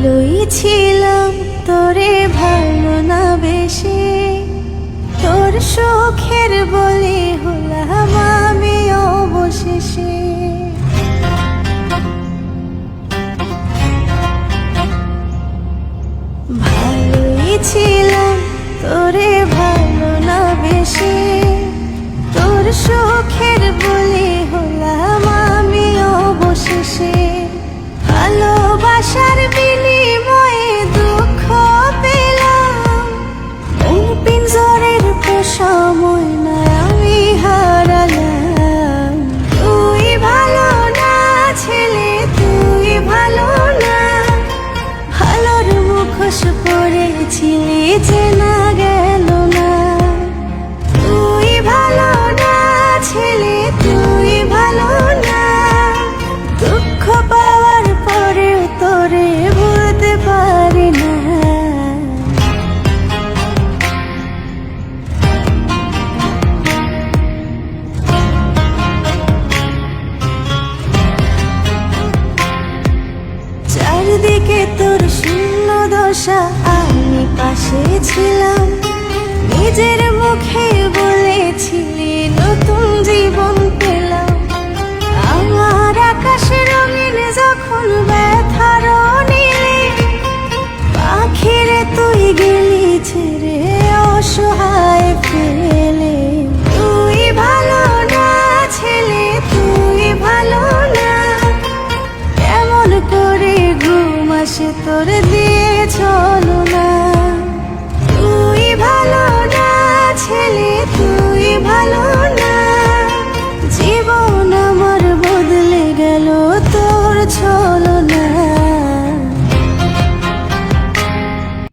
ভালোই ছিলাম তোরে ভালো না বেশি, তোর সুখের বলি হলাম আমি অবশেষে। ভালোই ছিলাম তোরে ভালো না বেশি, তোর সুখের বলি হলাম আমি অবশেষে। ভালোবাসার বিনিময়ে দুঃখ পেলাম, কোন পিঞ্জরের পোষা ময়না আমি হারালাম। তুই ভালো না ছেলে, তুই ভালো না, ভালোর মুখোশ পরেছিলি চেনা গেল না। তুই ভালো না ছেলে, তুই ভালো না, দুঃখ পাওয়ার পরেও তোরে ভুলতে পারি না। চারদিকে তোর শূন্য দশা, আমি পাশে ছিলাম, নিজের মুখে বলেছিলি নতুন জীবন পেলাম। আমার আকাশ রঙিন যখন ব্যথার নীলে, পাখিরে তুই গেলি ছেড়ে অসহায় ফেলে। তুই ভালো না ছেলে, তুই ভালো না, কেমন করে ঘুম আসে তোর দিয়ে চলো না। তুই ভালো না ছেলে, তুই ভালো